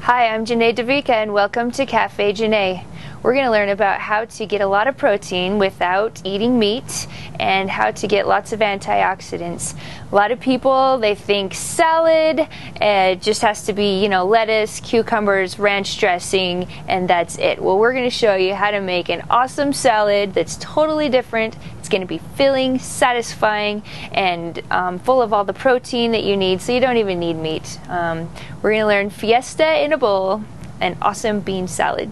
Hi, I'm Janae Davika and welcome to Café Janae. We're going to learn about how to get a lot of protein without eating meat and how to get lots of antioxidants. A lot of people, they think salad, it just has to be, lettuce, cucumbers, ranch dressing, and that's it. Well, we're going to show you how to make an awesome salad that's totally different. It's going to be filling, satisfying, and full of all the protein that you need, so you don't even need meat. We're going to learn Fiesta in a bowl, an awesome bean salad.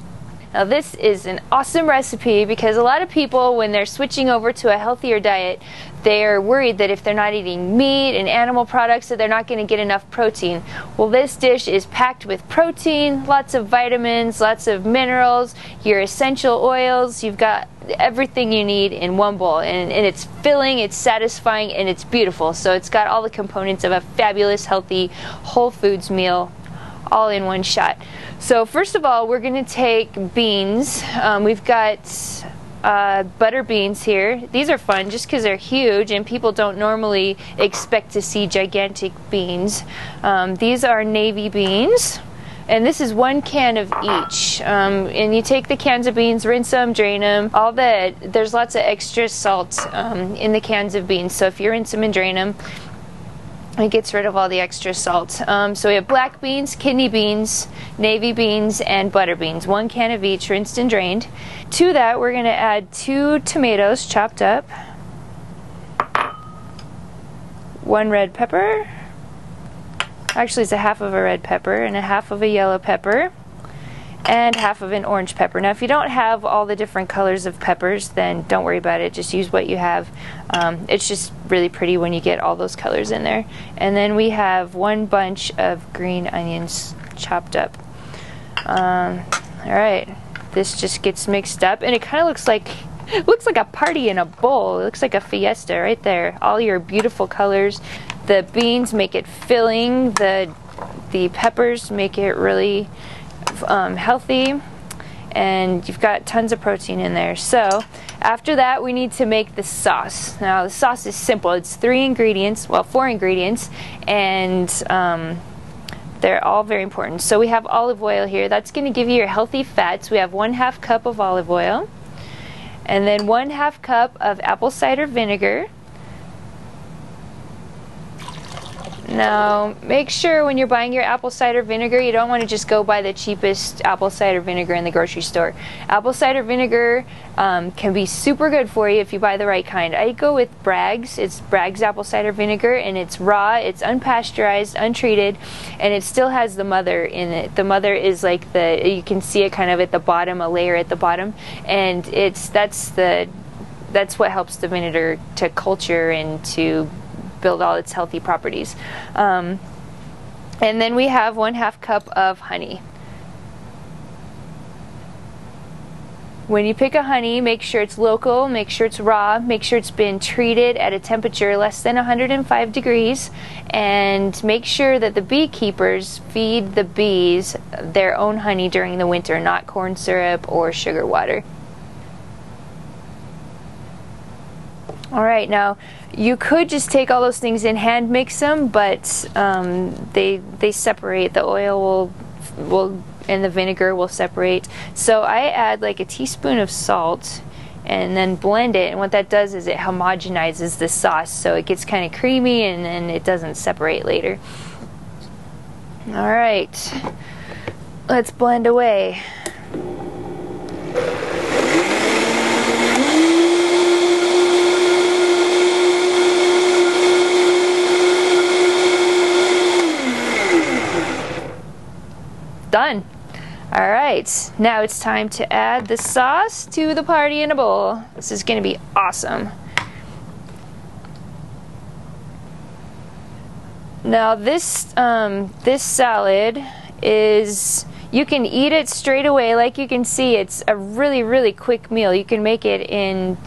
Now this is an awesome recipe because a lot of people, when they're switching over to a healthier diet, they're worried that if they're not eating meat and animal products that they're not going to get enough protein. Well, this dish is packed with protein, lots of vitamins, lots of minerals, your essential oils. You've got everything you need in one bowl, and it's filling, it's satisfying, and it's beautiful. So it's got all the components of a fabulous, healthy, whole foods meal all in one shot. So first of all, we're going to take beans. We've got butter beans here. These are fun just because they're huge and people don't normally expect to see gigantic beans. These are navy beans, and this is 1 can of each. And you take the cans of beans, rinse them, drain them. There's lots of extra salt in the cans of beans, so if you rinse them and drain them, it gets rid of all the extra salt. So we have black beans, kidney beans, navy beans, and butter beans. 1 can of each, rinsed and drained. To that, we're going to add 2 tomatoes chopped up, 1 red pepper. Actually, it's a half of a red pepper and a half of a yellow pepper, and half of an orange pepper. Now, if you don't have all the different colors of peppers, then don't worry about it. Just use what you have. It's just really pretty when you get all those colors in there. And then we have 1 bunch of green onions chopped up. All right, this just gets mixed up, and it kind of looks like a party in a bowl. It looks like a fiesta right there. All your beautiful colors. The beans make it filling. The peppers make it really healthy, and you've got tons of protein in there. So after that, we need to make the sauce. Now the sauce is simple. It's 4 ingredients, and they're all very important. So we have olive oil here. That's going to give you your healthy fats. We have 1/2 cup of olive oil, and then 1/2 cup of apple cider vinegar. Now, make sure when you're buying your apple cider vinegar, you don't want to just go buy the cheapest apple cider vinegar in the grocery store. Apple cider vinegar can be super good for you if you buy the right kind. I go with Bragg's. It's Bragg's apple cider vinegar, and it's raw, it's unpasteurized, untreated, and it still has the mother in it. The mother is like you can see it kind of at the bottom, a layer at the bottom, and that's what helps the vinegar to culture and to build all its healthy properties. And then we have 1/2 cup of honey. When you pick a honey, make sure it's local, make sure it's raw, make sure it's been treated at a temperature less than 105 degrees, and make sure that the beekeepers feed the bees their own honey during the winter, not corn syrup or sugar water. All right, now you could just take all those things and hand mix them, but they separate. The oil will and the vinegar will separate. So I add like a teaspoon of salt and then blend it, and what that does is it homogenizes the sauce, so it gets kind of creamy and then it doesn't separate later. All right, let's blend away. Done. All right, now it's time to add the sauce to the party in a bowl. This is going to be awesome. Now this salad is, you can eat it straight away. Like you can see, it's a really quick meal. You can make it in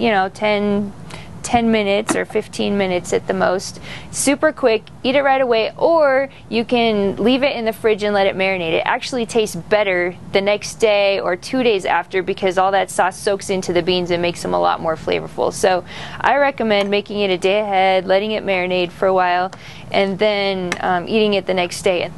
10 minutes or 15 minutes at the most. Super quick, eat it right away, or you can leave it in the fridge and let it marinate. It actually tastes better the next day or 2 days after because all that sauce soaks into the beans and makes them a lot more flavorful. So I recommend making it a day ahead, letting it marinate for a while, and then eating it the next day.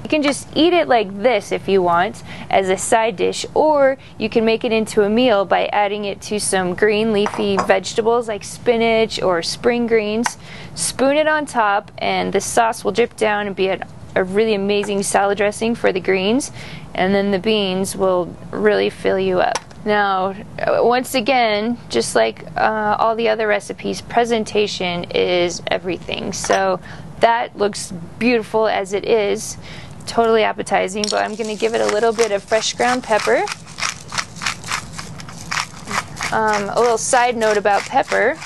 You can just eat it like this if you want, as a side dish, or you can make it into a meal by adding it to some green leafy vegetables like spinach or spring greens. Spoon it on top, and the sauce will drip down and be a really amazing salad dressing for the greens, and then the beans will really fill you up. Now, once again, just like all the other recipes, presentation is everything. So that looks beautiful as it is, totally appetizing, but I'm going to give it a little bit of fresh ground pepper. A little side note about pepper.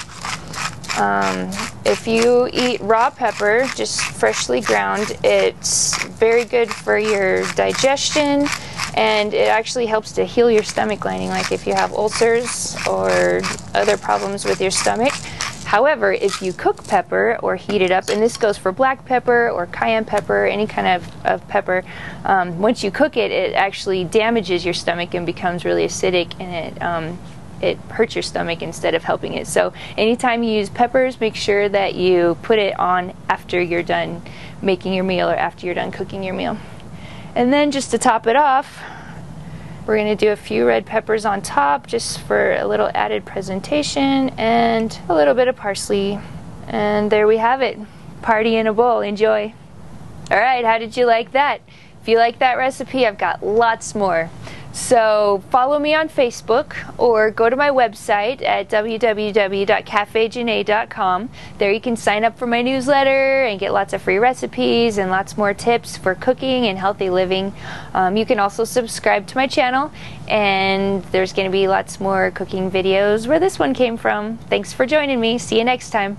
If you eat raw pepper, just freshly ground, it's very good for your digestion, and it actually helps to heal your stomach lining, like if you have ulcers or other problems with your stomach. However, if you cook pepper or heat it up, and this goes for black pepper or cayenne pepper, any kind of pepper, once you cook it, it actually damages your stomach and becomes really acidic, and it hurts your stomach instead of helping it. So anytime you use peppers, make sure that you put it on after you're done making your meal or after you're done cooking your meal. And then just to top it off, we're going to do a few red peppers on top just for a little added presentation, and a little bit of parsley. And there we have it. Party in a bowl. Enjoy. Alright, how did you like that? If you like that recipe, I've got lots more. So follow me on Facebook or go to my website at www.cafejanae.com. There you can sign up for my newsletter and get lots of free recipes and lots more tips for cooking and healthy living. You can also subscribe to my channel, and there's going to be lots more cooking videos where this one came from. Thanks for joining me. See you next time.